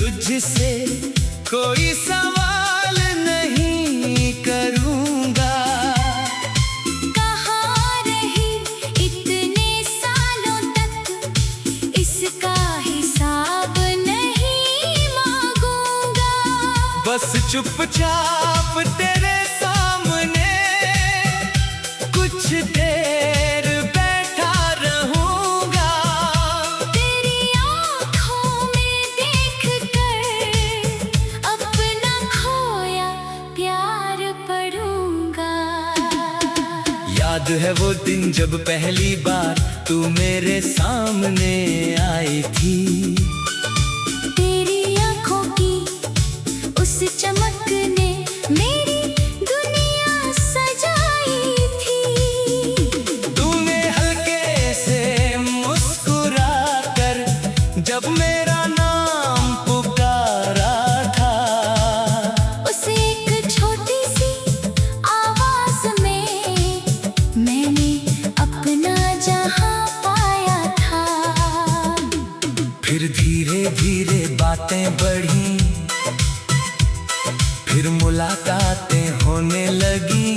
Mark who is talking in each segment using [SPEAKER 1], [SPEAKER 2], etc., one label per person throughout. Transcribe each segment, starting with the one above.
[SPEAKER 1] तुझसे कोई सवाल नहीं करूंगा।
[SPEAKER 2] कहाँ रही इतने सालों तक, इसका हिसाब नहीं मांगूंगा।
[SPEAKER 1] बस चुपचाप तेरे सामने कुछ देर बैठा रहूंगा।
[SPEAKER 2] तेरी आँखों में देखकर अपना खोया प्यार पढ़ूंगा।
[SPEAKER 1] याद है वो दिन जब पहली बार तू मेरे सामने आई थी।
[SPEAKER 2] तेरी आँखों की उस चमक ने मेरी दुनिया सजाई थी।
[SPEAKER 1] तूने हल्के से मुस्कुरा कर जब मेरा नाम पुकारा था।
[SPEAKER 2] उस एक छोटी सी आवाज में मैंने अपना जहां पाया था।
[SPEAKER 1] फिर धीरे धीरे बातें बढ़ी, फिर मुलाकातें होने लगी।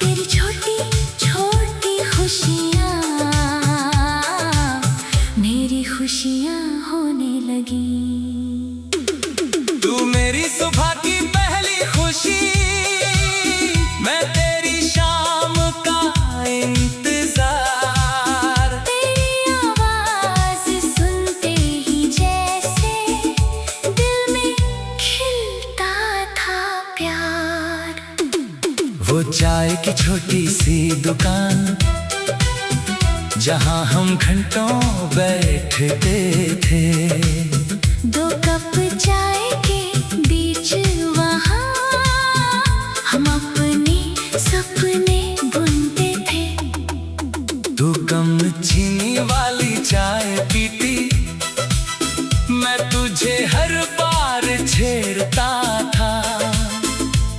[SPEAKER 2] तेरी छोटी छोटी खुशियाँ मेरी खुशियाँ होने लगी।
[SPEAKER 1] तू मेरी सुबह की पहली खुशी, मैं तेरी शाम का इंतजार।
[SPEAKER 2] तेरी आवाज सुनते ही जैसे दिल में खिलता था प्यार।
[SPEAKER 1] वो चाय की छोटी सी दुकान जहां हम घंटों बैठते थे।
[SPEAKER 2] दो कप चाय के बीच वहाँ हम अपने सपने बुनते थे।
[SPEAKER 1] तू कम चीनी वाली चाय पीती, मैं तुझे हर बार छेड़ता था।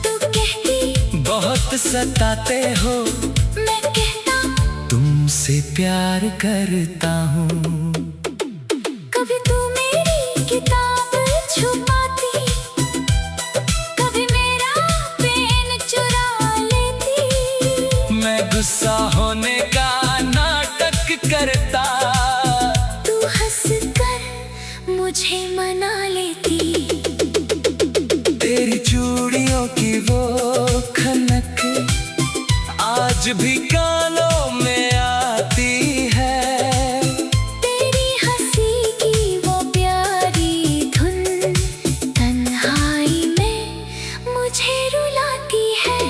[SPEAKER 2] तू कहती
[SPEAKER 1] बहुत सताते हो,
[SPEAKER 2] मैं कहता
[SPEAKER 1] तुमसे प्यार करता हूँ।
[SPEAKER 2] कभी तू मेरी किताब छुपाती, कभी मेरा पेन चुरा लेती।
[SPEAKER 1] मैं गुस्सा होने का नाटक करता,
[SPEAKER 2] तू हंसकर मुझे मना लेती।
[SPEAKER 1] तेरी चूड़ियों की वो खनक आज भी कानों में आती है।
[SPEAKER 2] तेरी हंसी की वो प्यारी धुन तन्हाई में मुझे रुलाती है।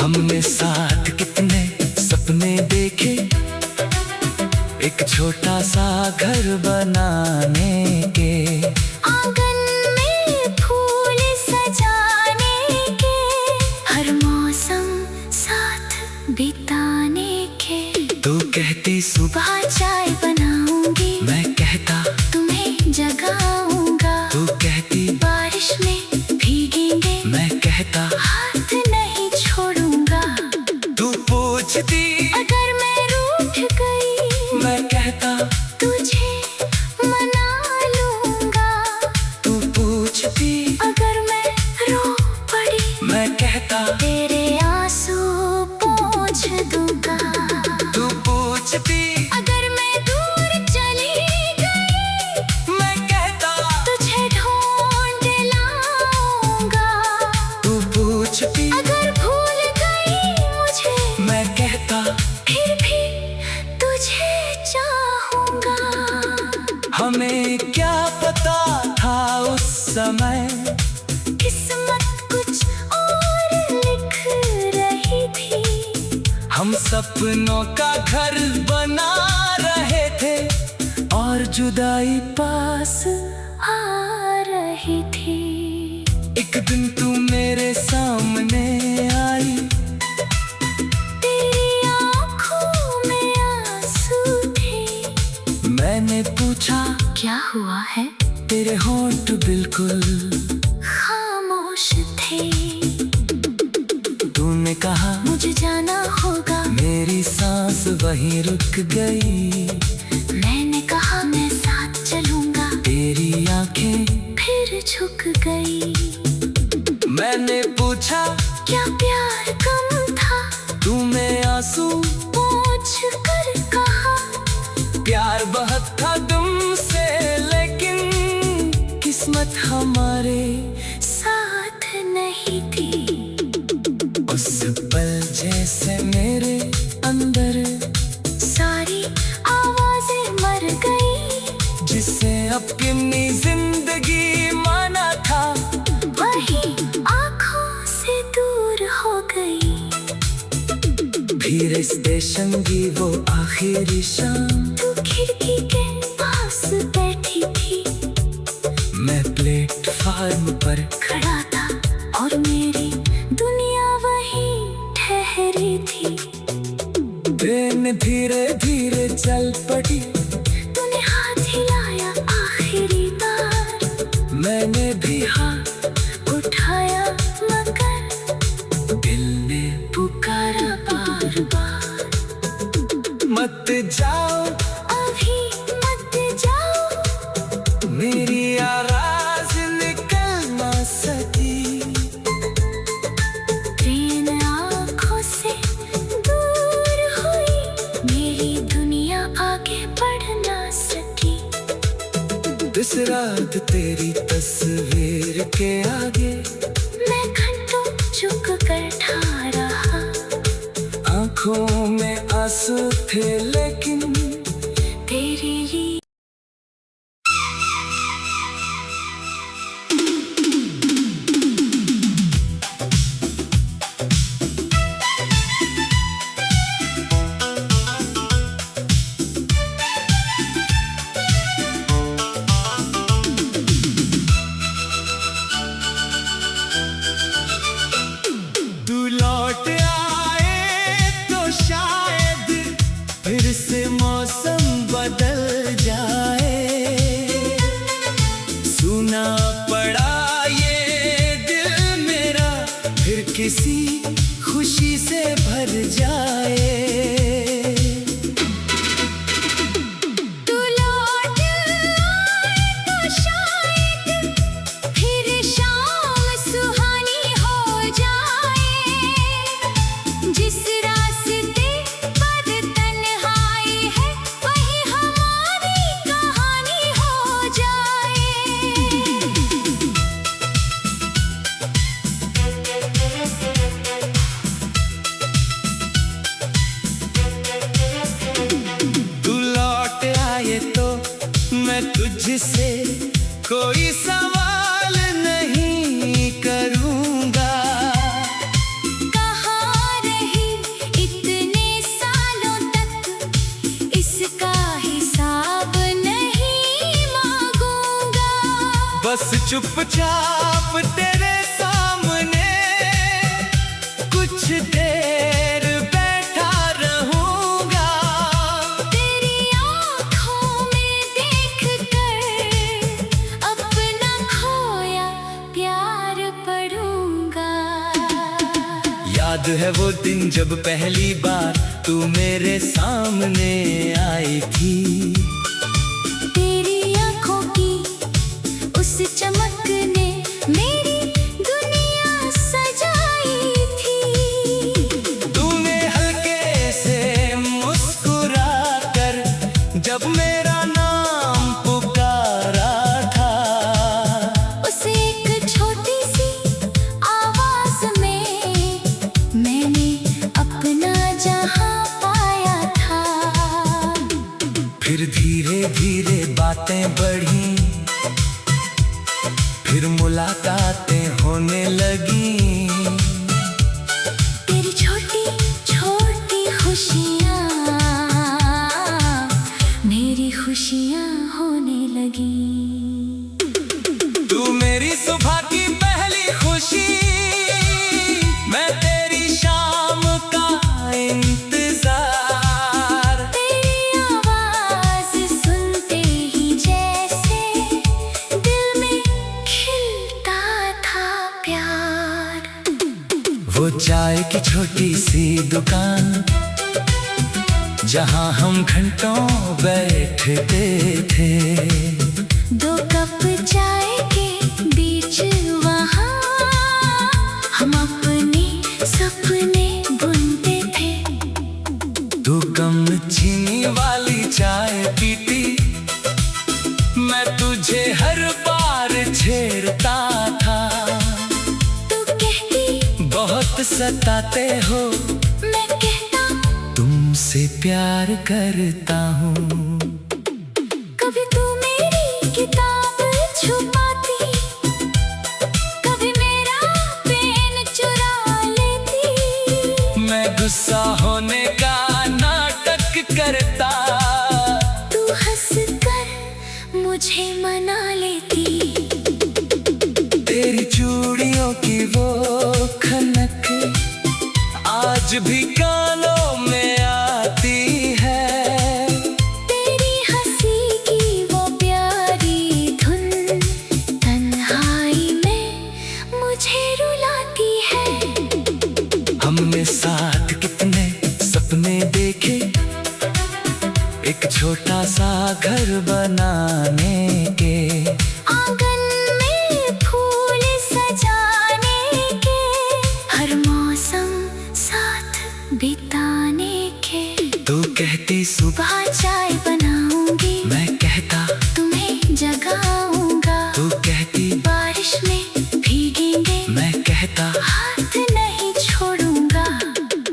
[SPEAKER 1] हमने साथ कितने सपने देखे, एक छोटा सा घर बनाने के।
[SPEAKER 2] आंगन में फूल सजाने के, हर मौसम साथ बिताने के।
[SPEAKER 1] तू कहती सुबह,
[SPEAKER 2] सुबह चाय बनाऊंगी,
[SPEAKER 1] मैं कहता
[SPEAKER 2] तुम्हें जगाऊंगा।
[SPEAKER 1] तू कहती
[SPEAKER 2] बारिश में भीगेंगे,
[SPEAKER 1] मैं कहता
[SPEAKER 2] हाथ नहीं छोड़ूंगा।
[SPEAKER 1] तू पूछती
[SPEAKER 2] अगर मैं रूठ गई,
[SPEAKER 1] मैं कहता
[SPEAKER 2] तुझे मना लूंगा।
[SPEAKER 1] तू पूछती
[SPEAKER 2] अगर मैं रो पड़ी,
[SPEAKER 1] मैं कहता
[SPEAKER 2] तेरे आंसू पोंछ दूंगा।
[SPEAKER 1] तू पूछती
[SPEAKER 2] अगर मैं दूर चली गई,
[SPEAKER 1] मैं कहता
[SPEAKER 2] तुझे ढूंढ लाऊंगा।
[SPEAKER 1] तू पूछती
[SPEAKER 2] अगर भूल गई मुझे,
[SPEAKER 1] मैं कहता
[SPEAKER 2] फिर भी तुझे चाहूंगा।
[SPEAKER 1] हमें क्या पता था उस समय,
[SPEAKER 2] किस्मत कुछ और लिख रही थी।
[SPEAKER 1] हम सपनों का घर बना रहे थे और जुदाई
[SPEAKER 2] पास आ रही थी।
[SPEAKER 1] एक दिन तू मेरे सामने आई,
[SPEAKER 2] तेरी आँखों में आंसू थे।
[SPEAKER 1] मैंने पूछा
[SPEAKER 2] क्या हुआ है,
[SPEAKER 1] तेरे होंठ बिल्कुल
[SPEAKER 2] खामोश थे।
[SPEAKER 1] तूने कहा
[SPEAKER 2] मुझे जाना होगा,
[SPEAKER 1] मेरी सांस वहीं रुक गई।
[SPEAKER 2] मैंने कहा मैं साथ चलूंगा। झुक गई।
[SPEAKER 1] मैंने पूछा
[SPEAKER 2] क्या प्यार कम था,
[SPEAKER 1] तुम्हें आंसू
[SPEAKER 2] पूछ कर कहा।
[SPEAKER 1] प्यार बहुत था तुमसे, लेकिन किस्मत हमारे
[SPEAKER 2] साथ नहीं थी।
[SPEAKER 1] उस पल जैसे मेरे अंदर
[SPEAKER 2] सारी आवाजें मर गई,
[SPEAKER 1] जिसे अपनी जिंदगी माना था,
[SPEAKER 2] वही आंखों से दूर हो गई।
[SPEAKER 1] फिर स्टेशन की वो आखिरी शाम,
[SPEAKER 2] तू खिड़की के पास बैठी थी,
[SPEAKER 1] मैं प्लेटफार्म पर
[SPEAKER 2] खड़ा था और मेरी दुनिया वही ठहरी थी।
[SPEAKER 1] ट्रेन धीरे धीरे चल पड़ी,
[SPEAKER 2] तूने हाथ हिलाया आखिरी बार,
[SPEAKER 1] मैंने भी हाथ
[SPEAKER 2] उठाया मगर
[SPEAKER 1] दिल ने
[SPEAKER 2] पुकारा बार बार।
[SPEAKER 1] मत जाओ
[SPEAKER 2] अभी मत जाओ,
[SPEAKER 1] मेरी आवाज निकल ना सकी।
[SPEAKER 2] ट्रेन आँखों से दूर हुई, मेरी दुनिया आगे बढ़ ना सकी।
[SPEAKER 1] इस रात तेरी तस्वीर के आगे
[SPEAKER 2] मैं घंटों चुप कर ठा रहा,
[SPEAKER 1] आंखों में आंसू थे, लेकिन
[SPEAKER 2] तेरे लिए।
[SPEAKER 1] तू लौट आए तो शायद फिर से मौसम बदल जाए। सुना पड़ा ये दिल मेरा फिर किसी खुशी से भर जाए।
[SPEAKER 2] तू लौट आए तो शायद फिर शाम सुहानी हो जाए। जिस रास्ते पर तन्हाई है, वही हमारी कहानी हो जाए।
[SPEAKER 1] तू लौट आए तो मैं तुझसे कोई सवाल नहीं करूंगा।
[SPEAKER 2] कहाँ रही इतने सालों तक, इसका हिसाब नहीं मांगूंगा।
[SPEAKER 1] बस चुपचाप तेरे सामने कुछ देर बैठा रहूंगा।
[SPEAKER 2] तेरी आँखों में देखकर अपना खोया प्यार पढ़ूंगा।
[SPEAKER 1] याद है वो दिन जब पहली बार तू मेरे सामने आई थी।
[SPEAKER 2] तेरी आँखों की उस चमक ने मेरी दुनिया सजाई थी।
[SPEAKER 1] तूने हल्के से मुस्कुरा कर जब मेरा नाम पुकारा था।
[SPEAKER 2] उस एक छोटी सी आवाज में मैंने अपना जहां पाया था।
[SPEAKER 1] फिर धीरे धीरे बातें बढ़ी, फिर मुलाकातें होने लगी।
[SPEAKER 2] तेरी छोटी छोटी खुशियाँ मेरी खुशियाँ होने लगी।
[SPEAKER 1] तू मेरी सुबह की पहली खुशी, मैं तेरी शाम का इंतजार।
[SPEAKER 2] तेरी आवाज सुनते ही जैसे दिल में खिलता था प्यार।
[SPEAKER 1] वो चाय की छोटी सी दुकान जहां हम घंटों बैठते थे।
[SPEAKER 2] 2 कप चाय के बीच
[SPEAKER 1] सताते हो।
[SPEAKER 2] मैं कहता
[SPEAKER 1] तुमसे प्यार करता हूँ।
[SPEAKER 2] कभी तू मेरी किताब छुपाती, कभी मेरा पेन चुरा लेती।
[SPEAKER 1] मैं गुस्सा होने का नाटक करता,
[SPEAKER 2] तू हंस कर मुझे मना लेती।
[SPEAKER 1] तेरी चूड़ियों की वो खनक आज भी कानों में आती है।
[SPEAKER 2] तेरी हंसी की वो प्यारी धुन तन्हाई में मुझे रुलाती है।
[SPEAKER 1] हमने साथ कितने सपने देखे, एक छोटा सा घर बनाने के,
[SPEAKER 2] आंगन में फूल सजाने के, हर मौसम साथ बिताने के।
[SPEAKER 1] तू कहती सुबह
[SPEAKER 2] सुबह चाय बनाऊंगी,
[SPEAKER 1] मैं कहता
[SPEAKER 2] तुम्हें जगाऊंगा।
[SPEAKER 1] तू कहती
[SPEAKER 2] बारिश में भीगेंगे,
[SPEAKER 1] मैं कहता
[SPEAKER 2] हाथ नहीं छोड़ूंगा।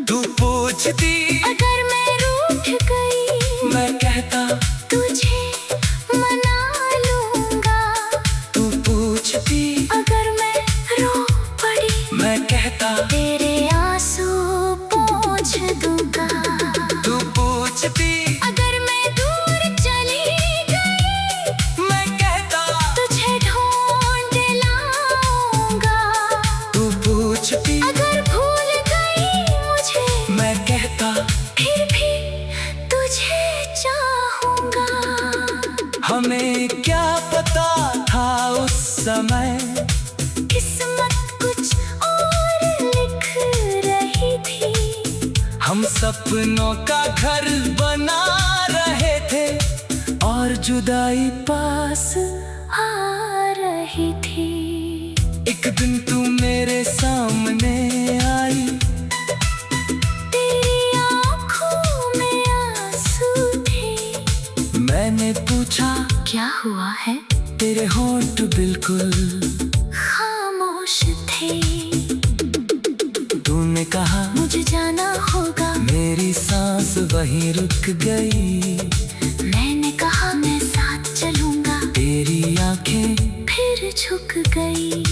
[SPEAKER 1] तू पूछती
[SPEAKER 2] अगर मैं रूठ गई,
[SPEAKER 1] मैं कहता
[SPEAKER 2] तुझे मना लूंगा।
[SPEAKER 1] तू पूछती
[SPEAKER 2] अगर मैं रो पड़ी,
[SPEAKER 1] मैं कहता
[SPEAKER 2] तेरे आंसू पोंछ दूंगा।
[SPEAKER 1] तू पूछती
[SPEAKER 2] अगर मैं दूर चली गई,
[SPEAKER 1] मैं कहता
[SPEAKER 2] तुझे ढूंढ लाऊंगा।
[SPEAKER 1] तू पूछती
[SPEAKER 2] अगर भूल गई मुझे,
[SPEAKER 1] मैं कहता
[SPEAKER 2] फिर भी तुझे चाहूंगा।
[SPEAKER 1] हमें क्या पता था उस समय,
[SPEAKER 2] किस्मत कुछ और लिख रही थी।
[SPEAKER 1] हम सपनों का घर बना रहे थे और जुदाई पास
[SPEAKER 2] आ रही थी।
[SPEAKER 1] एक दिन तू मेरे सामने आई,
[SPEAKER 2] तेरी आँखों में आंसू थे।
[SPEAKER 1] मैंने पूछा
[SPEAKER 2] क्या हुआ है?
[SPEAKER 1] तेरे होंठ बिल्कुल
[SPEAKER 2] खामोश थे।
[SPEAKER 1] तूने कहा
[SPEAKER 2] मुझे जाना होगा,
[SPEAKER 1] मेरी सांस वहीं रुक गई।
[SPEAKER 2] मैंने कहा मैं साथ चलूंगा,
[SPEAKER 1] तेरी आंखें
[SPEAKER 2] फिर झुक गई।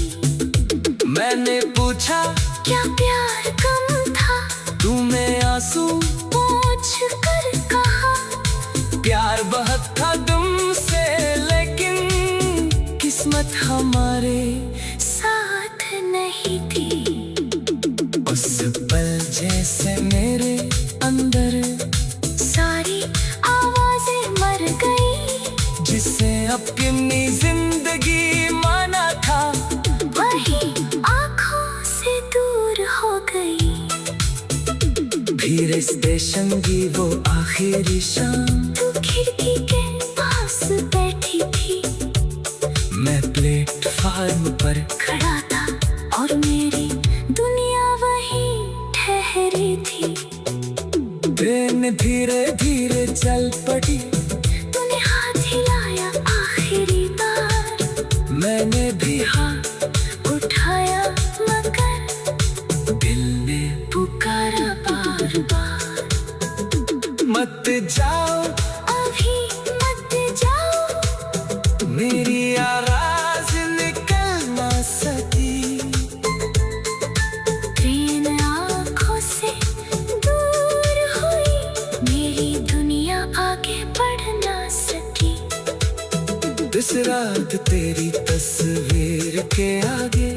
[SPEAKER 1] मैंने पूछा
[SPEAKER 2] क्या प्यार कम था?
[SPEAKER 1] तूने आंसू
[SPEAKER 2] पूछ कर कहा
[SPEAKER 1] प्यार बहुत था तुमसे, लेकिन किस्मत हमारे
[SPEAKER 2] साथ नहीं थी।
[SPEAKER 1] उस पल जैसे मेरे अंदर
[SPEAKER 2] सारी आवाजें मर गई,
[SPEAKER 1] जिसे अपनी जिंदगी माना था,
[SPEAKER 2] वही आंखों से दूर हो गई।
[SPEAKER 1] फिर स्टेशन की वो आखिरी शाम,
[SPEAKER 2] तू खिड़की के पास बैठी थी,
[SPEAKER 1] मैं प्लेटफार्म पर
[SPEAKER 2] खड़ा था और मेरी दुनिया वहीं ठहरी थी।
[SPEAKER 1] ट्रेन धीरे धीरे चल पड़ी,
[SPEAKER 2] तूने हाथ हिलाया आखिरी बार,
[SPEAKER 1] मैंने भी हाथ
[SPEAKER 2] उठाया मगर
[SPEAKER 1] दिल ने
[SPEAKER 2] पुकारा बार बार।
[SPEAKER 1] मत जाओ
[SPEAKER 2] अभी मत जाओ,
[SPEAKER 1] मेरी आवाज निकल ना सकी।
[SPEAKER 2] ट्रेन आँखों से दूर हुई, मेरी दुनिया आगे बढ़ ना सकी।
[SPEAKER 1] इस रात तेरी तस्वीर के आगे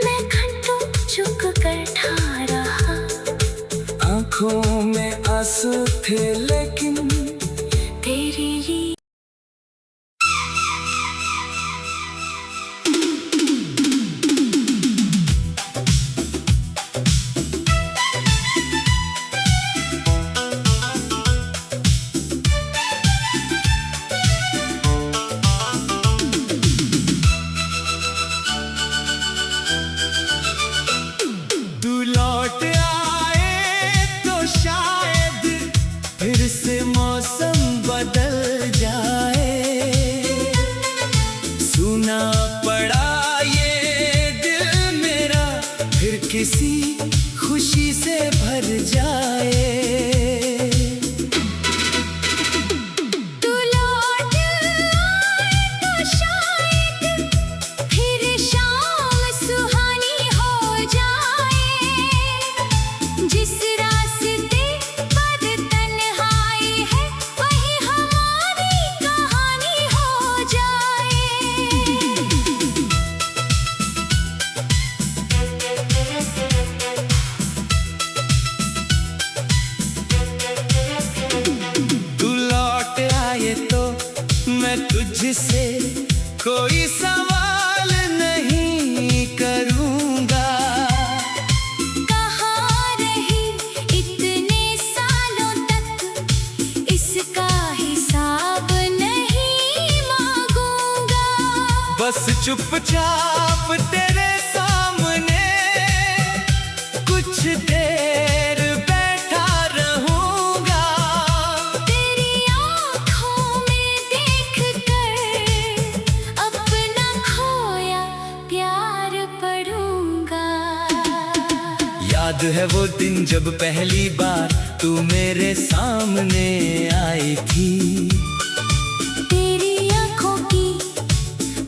[SPEAKER 2] मैं घंटों चुप कर रहा,
[SPEAKER 1] आंखों में आंसू थे लेकिन
[SPEAKER 2] तेरे लिए।
[SPEAKER 1] तू लौट आए तो शायद फिर से मैं तुझसे कोई सवाल नहीं करूंगा।
[SPEAKER 2] कहाँ रही इतने सालों तक, इसका हिसाब नहीं मांगूंगा।
[SPEAKER 1] बस चुपचाप तेरे सामने कुछ देर बैठा रहूंगा।
[SPEAKER 2] तेरी आँखों में देखकर अपना खोया प्यार पढ़ूंगा।
[SPEAKER 1] याद है वो दिन जब पहली बार तू मेरे सामने आई थी।
[SPEAKER 2] तेरी आँखों की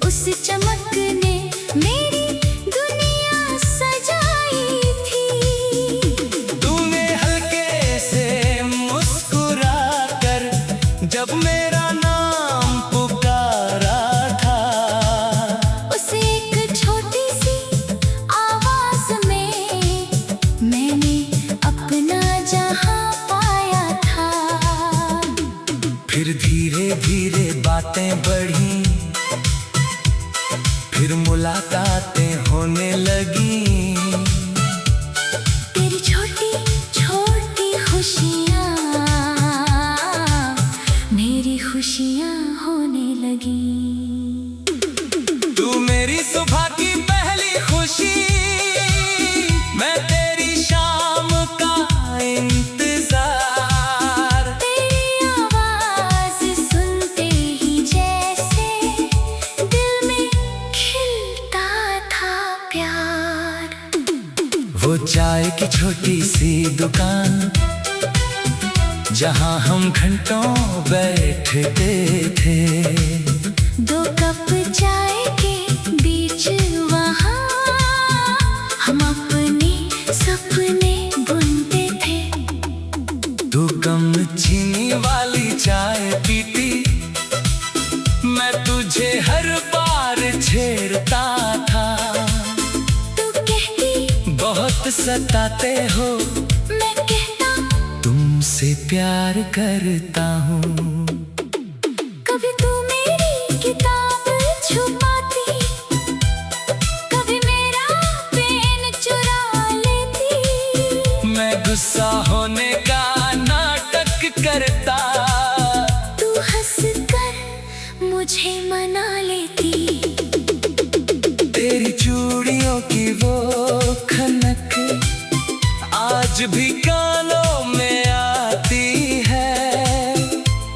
[SPEAKER 2] उस चमक ने मेरी दुनिया सजाई थी।
[SPEAKER 1] तूने हल्के से मुस्कुरा कर जब मेरा नाम पुकारा था।
[SPEAKER 2] उस एक छोटी सी आवाज में मैंने अपना जहां पाया था।
[SPEAKER 1] फिर धीरे धीरे बातें बढ़ी, फिर मुलाकातें होने लगी।
[SPEAKER 2] तेरी छोटी छोटी खुशियाँ मेरी खुशियाँ होने लगी।
[SPEAKER 1] तू मेरी सुबह की पहली खुशी, मैं तेरी शाम का इंतजार।
[SPEAKER 2] तेरी आवाज सुनते ही जैसे दिल में खिलता था प्यार।
[SPEAKER 1] वो चाय की छोटी सी दुकान जहाँ हम घंटों बैठते थे।
[SPEAKER 2] 2 कप चाय के बीच वहाँ हम अपने सपने बुनते थे।
[SPEAKER 1] तू कम चीनी वाली चाय पीती, मैं तुझे हर बार छेड़ता था।
[SPEAKER 2] तू कहती
[SPEAKER 1] बहुत सताते हो,
[SPEAKER 2] मैं कहता
[SPEAKER 1] तुमसे प्यार करता हूँ।
[SPEAKER 2] कभी तू मेरी किताब छुपाती, कभी मेरा पेन चुरा लेती।
[SPEAKER 1] मैं गुस्सा होने का नाटक करता,
[SPEAKER 2] तू हंसकर मुझे मना लेती।
[SPEAKER 1] तेरी चूड़ियों की वो खनक आज भी कानों में आती है।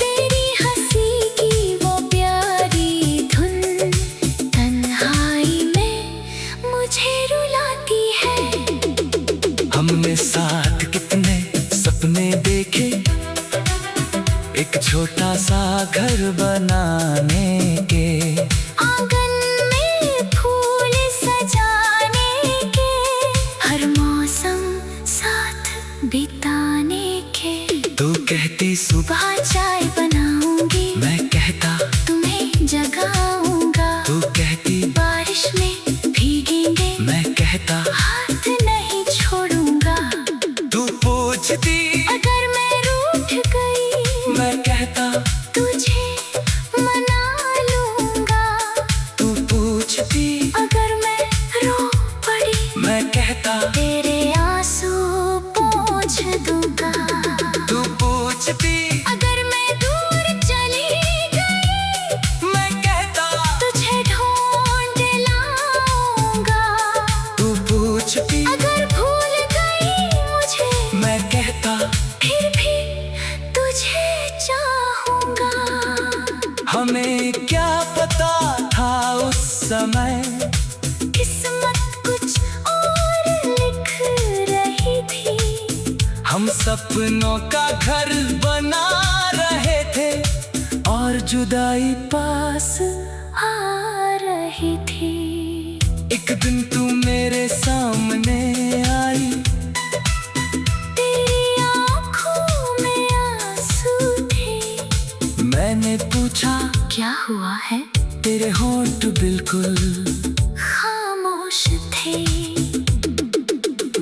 [SPEAKER 2] तेरी हंसी की वो प्यारी धुन तन्हाई में मुझे रुलाती है।
[SPEAKER 1] हमने साथ कितने सपने देखे, एक छोटा सा घर बनाने के।
[SPEAKER 2] आंगन में फूल सजाने के, हर मौसम साथ बिताने के।
[SPEAKER 1] तू कहती सुबह,
[SPEAKER 2] सुबह चाय बनाऊंगी,
[SPEAKER 1] मैं कहता
[SPEAKER 2] तुम्हें जगाऊंगा।
[SPEAKER 1] तू कहती
[SPEAKER 2] बारिश में भीगेंगे,
[SPEAKER 1] मैं कहता
[SPEAKER 2] हाथ नहीं छोड़ूंगा।
[SPEAKER 1] तू पूछती
[SPEAKER 2] अगर मैं रूठ गई,
[SPEAKER 1] मैं कहता
[SPEAKER 2] तुझे मना लूंगा।
[SPEAKER 1] तू पूछती
[SPEAKER 2] अगर मैं रो पड़ी,
[SPEAKER 1] मैं कहता
[SPEAKER 2] तेरे आंसू पोंछ दूंगा।
[SPEAKER 1] तू पूछती
[SPEAKER 2] अगर मैं दूर चली गई,
[SPEAKER 1] मैं कहता
[SPEAKER 2] तुझे ढूंढ लाऊंगा।
[SPEAKER 1] तू पूछती
[SPEAKER 2] अगर भूल गई मुझे,
[SPEAKER 1] मैं कहता
[SPEAKER 2] फिर भी तुझे चाहूंगा।
[SPEAKER 1] हमें क्या पता था उस समय,
[SPEAKER 2] किस्मत कुछ और लिख रही थी।
[SPEAKER 1] हम सपनों का घर बना रहे थे और जुदाई पास
[SPEAKER 2] आ रही थी।
[SPEAKER 1] एक दिन तू मेरे सामने आई,
[SPEAKER 2] तेरी आँखों में आंसू थे।
[SPEAKER 1] मैंने पूछा
[SPEAKER 2] क्या हुआ है?
[SPEAKER 1] तेरे होंठ बिल्कुल
[SPEAKER 2] खामोश थे।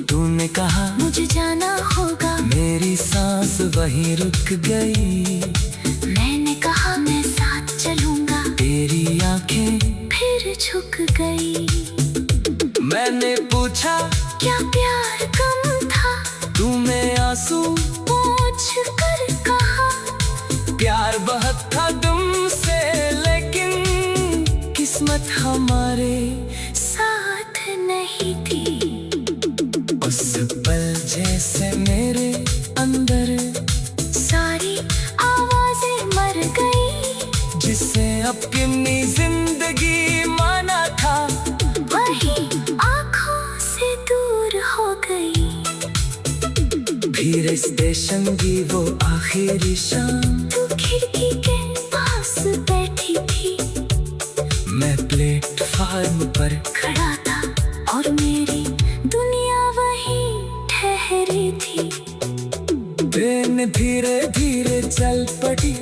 [SPEAKER 1] तूने कहा
[SPEAKER 2] मुझे जाना होगा,
[SPEAKER 1] मेरी सांस वहीं रुक गई।
[SPEAKER 2] मैंने कहा मैं साथ चलूंगा। झुक गई।
[SPEAKER 1] मैंने पूछा
[SPEAKER 2] क्या प्यार कम था,
[SPEAKER 1] तुम्हें आंसू
[SPEAKER 2] पूछ कर कहा।
[SPEAKER 1] प्यार बहुत था तुमसे, लेकिन किस्मत हमारे
[SPEAKER 2] साथ नहीं थी।
[SPEAKER 1] उस पल जैसे मेरे अंदर
[SPEAKER 2] सारी आवाजें मर गई।
[SPEAKER 1] जिसे अपनी जिंदगी माना था,
[SPEAKER 2] वही आंखों से दूर हो गई।
[SPEAKER 1] फिर स्टेशन की वो आखिरी शाम,
[SPEAKER 2] तू खिड़की के पास बैठी थी,
[SPEAKER 1] मैं प्लेटफार्म पर
[SPEAKER 2] खड़ा था और मेरी दुनिया वही ठहरी थी।
[SPEAKER 1] ट्रेन धीरे धीरे चल पड़ी,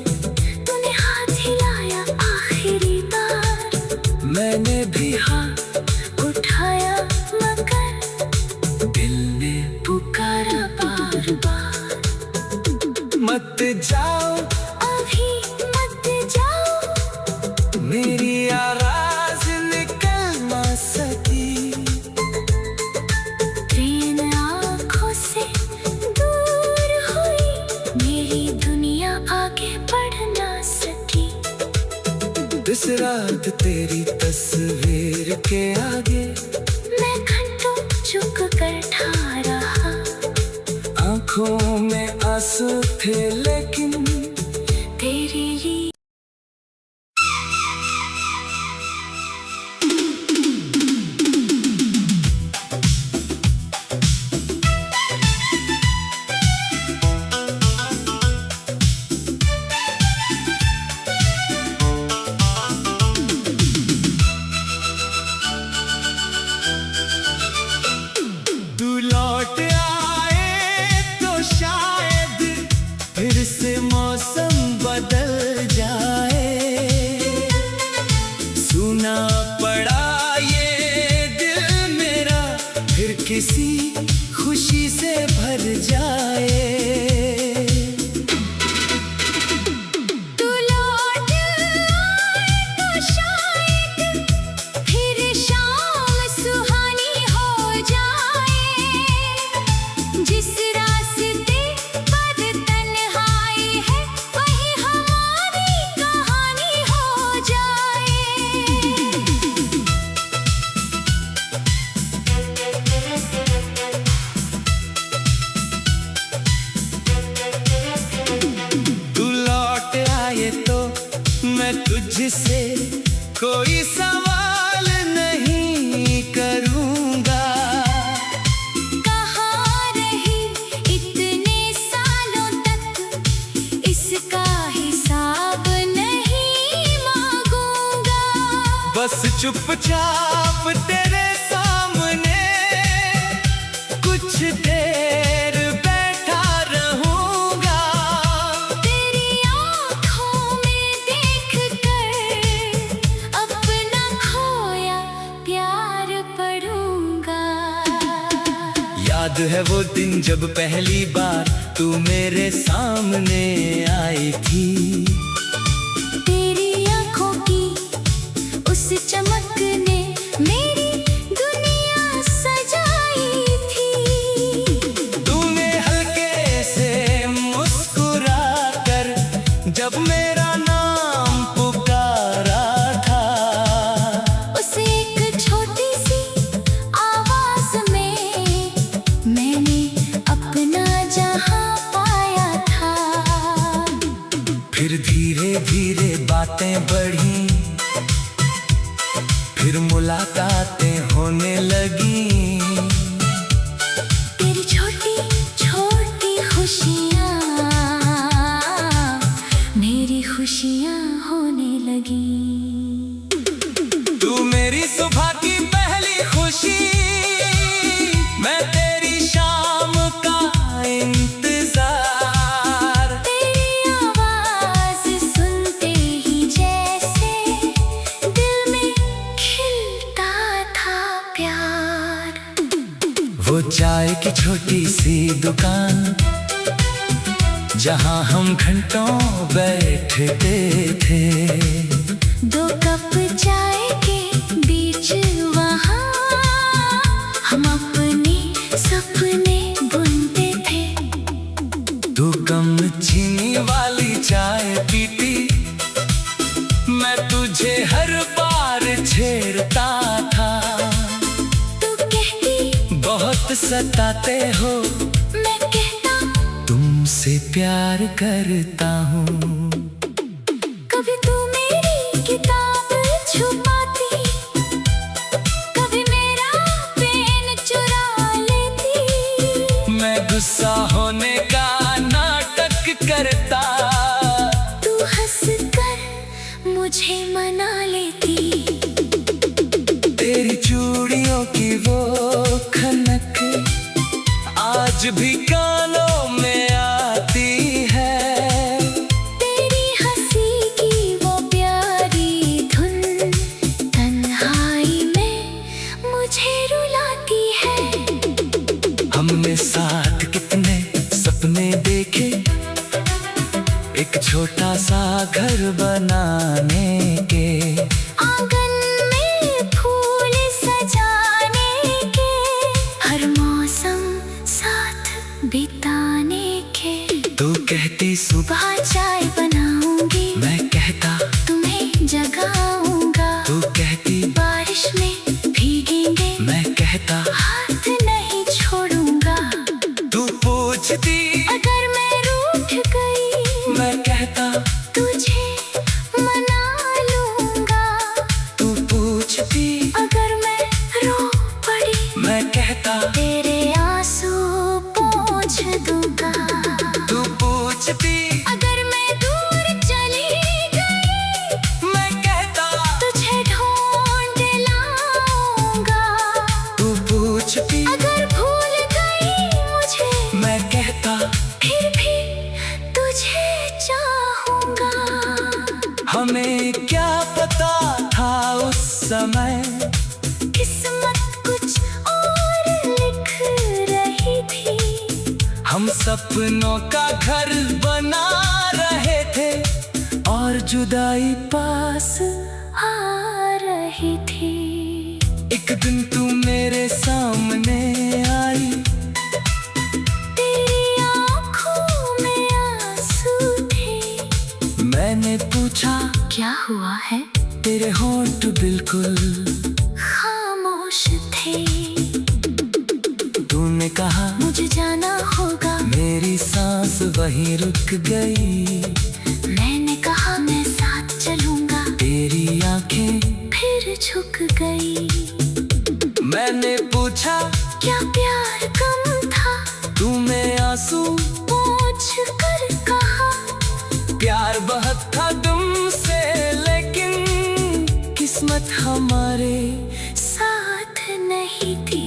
[SPEAKER 2] तूने हाथ हिलाया आखिरी बार।
[SPEAKER 1] मैंने भी हाथ
[SPEAKER 2] उठाया मगर
[SPEAKER 1] दिल ने
[SPEAKER 2] पुकारा बार बार।
[SPEAKER 1] मत जाओ
[SPEAKER 2] अभी मत जाओ,
[SPEAKER 1] मेरी आवाज निकल ना सकी।
[SPEAKER 2] ट्रेन आँखों से दूर हुई, मेरी दुनिया आगे बढ़ ना सकी।
[SPEAKER 1] इस रात तेरी तस्वीर के आगे
[SPEAKER 2] मैं घंटों चुप कर ठा रहा।
[SPEAKER 1] आंखों में आंसू थे, लेकिन
[SPEAKER 2] तेरे लिए
[SPEAKER 1] तू लौट आए तो शायद फिर से मौसम बदल जाए। सुना पड़ा ये दिल मेरा फिर किसी खुशी से भर जाए।
[SPEAKER 2] तू लौट आए तो शायद फिर शाम सुहानी हो जाए। जिस रास्ते पर तन्हाई है, वही हमारी कहानी हो जाए।
[SPEAKER 1] तू लौट आए तो मैं तुझसे कोई सवाल नहीं करूंगा।
[SPEAKER 2] कहाँ रही इतने सालों तक, इसका हिसाब नहीं मांगूंगा।
[SPEAKER 1] बस चुपचाप तेरे सामने कुछ देर बैठा रहूंगा।
[SPEAKER 2] तेरी आँखों में देखकर अपना खोया प्यार पढ़ूंगा।
[SPEAKER 1] याद है वो दिन जब पहली बार तू मेरे सामने आई थी।
[SPEAKER 2] तेरी आँखों की उस चमक ने मेरी दुनिया सजाई थी।
[SPEAKER 1] तूने हल्के से मुस्कुरा कर जब मेरा नाम पुकारा था।
[SPEAKER 2] उस एक छोटी सी आवाज में मैंने अपना जहां पाया था।
[SPEAKER 1] फिर धीरे धीरे बातें बढ़ी, फिर मुलाकातें होने लगी।
[SPEAKER 2] तेरी छोटी छोटी खुशियाँ मेरी खुशियाँ होने लगी।
[SPEAKER 1] तू मेरी सुबह की पहली खुशी, मैं तेरी शाम का इंतजार।
[SPEAKER 2] तेरी आवाज सुनते ही जैसे दिल में खिलता था प्यार।
[SPEAKER 1] वो चाय की छोटी सी दुकान जहां हम घंटों बैठते थे।
[SPEAKER 2] दो कप चाय के
[SPEAKER 1] मुझे हर बार छेड़ता था।
[SPEAKER 2] तू कहती
[SPEAKER 1] बहुत सताते हो,
[SPEAKER 2] मैं कहता
[SPEAKER 1] तुमसे प्यार करता हूँ।
[SPEAKER 2] कभी तू मेरी किताब छुपाती, कभी मेरा पेन चुरा लेती।
[SPEAKER 1] मैं गुस्सा होने का नाटक करता,
[SPEAKER 2] तू हंसकर मुझे मना लेती।
[SPEAKER 1] तेरी चूड़ियों की वो खनक आज भी कानों में आती है।
[SPEAKER 2] तेरी हंसी की वो प्यारी धुन तन्हाई में मुझे रुलाती है।
[SPEAKER 1] हमने साथ कितने सपने देखे, एक छोटा सा घर बनाने के,
[SPEAKER 2] आंगन में फूल सजाने के, हर मौसम साथ बिताने के।
[SPEAKER 1] तू कहती सुबह
[SPEAKER 2] सुबह चाय बनाऊंगी,
[SPEAKER 1] मैं कहता
[SPEAKER 2] तुम्हें जगाऊंगा।
[SPEAKER 1] तू कहती
[SPEAKER 2] बारिश में भीगेंगे,
[SPEAKER 1] मैं कहता
[SPEAKER 2] हाथ नहीं छोड़ूंगा।
[SPEAKER 1] तू पूछती
[SPEAKER 2] अगर मैं रूठ गई,
[SPEAKER 1] मैं कहता
[SPEAKER 2] तुझे मना लूंगा।
[SPEAKER 1] तू पूछती
[SPEAKER 2] अगर मैं रो पड़ी,
[SPEAKER 1] मैं कहता
[SPEAKER 2] तेरे आंसू पोंछ दूंगा।
[SPEAKER 1] तू पूछती
[SPEAKER 2] अगर मैं दूर चली गई,
[SPEAKER 1] मैं कहता
[SPEAKER 2] तुझे ढूंढ लाऊंगा।
[SPEAKER 1] तू पूछती
[SPEAKER 2] अगर भूल गई मुझे,
[SPEAKER 1] मैं कहता
[SPEAKER 2] फिर भी तुझे चाहूंगा।
[SPEAKER 1] हमें क्या पता था उस समय,
[SPEAKER 2] किस्मत कुछ और लिख रही थी।
[SPEAKER 1] हम सपनों का घर बना रहे थे और जुदाई पास
[SPEAKER 2] आ रही थी।
[SPEAKER 1] एक दिन तू मेरे सामने आई,
[SPEAKER 2] तेरी आँखों में आंसू थे।
[SPEAKER 1] मैंने पूछा
[SPEAKER 2] क्या हुआ है?
[SPEAKER 1] तेरे होंठ बिल्कुल
[SPEAKER 2] खामोश थे।
[SPEAKER 1] तूने कहा
[SPEAKER 2] मुझे जाना होगा,
[SPEAKER 1] मेरी सांस वहीं रुक गई।
[SPEAKER 2] मैंने कहा मैं साथ चलूंगा,
[SPEAKER 1] तेरी आंखें
[SPEAKER 2] फिर झुक गई।
[SPEAKER 1] मैंने पूछा
[SPEAKER 2] क्या प्यार कम था?
[SPEAKER 1] तूने आंसू
[SPEAKER 2] पूछ कर कहा
[SPEAKER 1] प्यार बहुत था तुमसे, लेकिन किस्मत हमारे
[SPEAKER 2] साथ नहीं थी।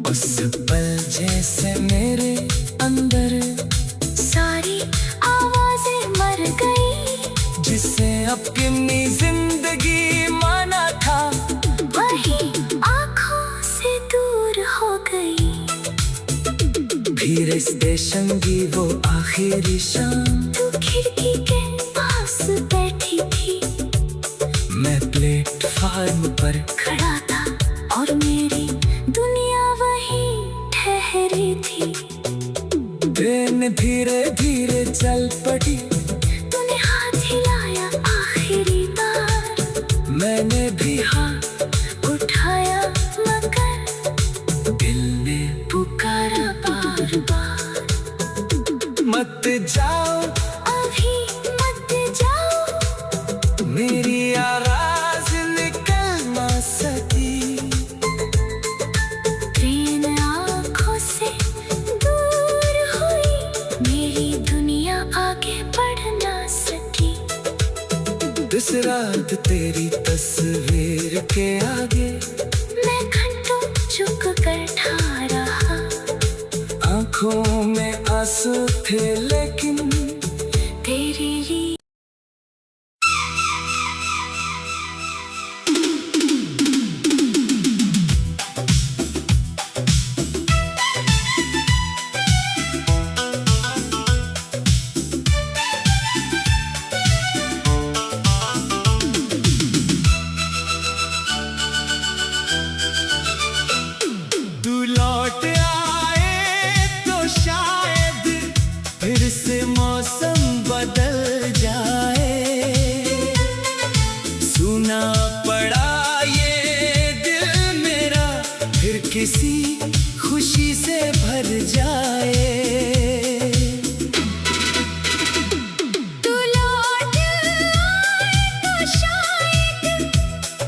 [SPEAKER 1] उस पल जैसे मेरे अंदर
[SPEAKER 2] सारी आवाजें मर गई,
[SPEAKER 1] जिसे अपनी जिंदगी माना था,
[SPEAKER 2] वही आंखों से दूर हो गई।
[SPEAKER 1] फिर स्टेशन की वो आखिरी शाम,
[SPEAKER 2] तू खिड़की के पास बैठी थी,
[SPEAKER 1] मैं प्लेटफार्म पर
[SPEAKER 2] खड़ा था और मेरी दुनिया वहीं ठहरी थी।
[SPEAKER 1] ट्रेन धीरे धीरे चल पड़ी,
[SPEAKER 2] तूने हाथ हिलाया आखिरी बार,
[SPEAKER 1] मैंने भी हाथ
[SPEAKER 2] उठाया मगर
[SPEAKER 1] दिल ने
[SPEAKER 2] पुकारा बार बार।
[SPEAKER 1] मत जाओ
[SPEAKER 2] अभी मत जाओ,
[SPEAKER 1] मेरी आवाज निकल ना सकी।
[SPEAKER 2] ट्रेन आँखों से दूर हुई, मेरी दुनिया आगे बढ़ ना सकी।
[SPEAKER 1] इस रात तेरी तस्वीर के आगे
[SPEAKER 2] मैं घंटों चुप कर ठा रहा,
[SPEAKER 1] आंखों में आंसू थे लेकिन
[SPEAKER 2] तेरे लिए।
[SPEAKER 1] तू लौट आए तो शायद फिर से ना पड़ा ये दिल मेरा फिर किसी खुशी से भर जाए।
[SPEAKER 2] तू लौट आए तो शायद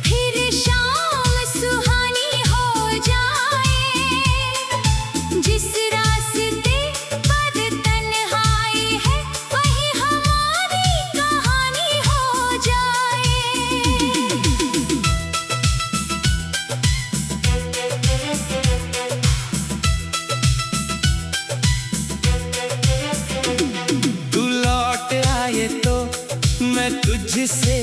[SPEAKER 2] फिर शाम सुहानी हो जाए। जिस रास्ते पर तन्हाई है वही हमारी कहानी हो जाए।
[SPEAKER 1] तू लौट आए तो मैं तुझसे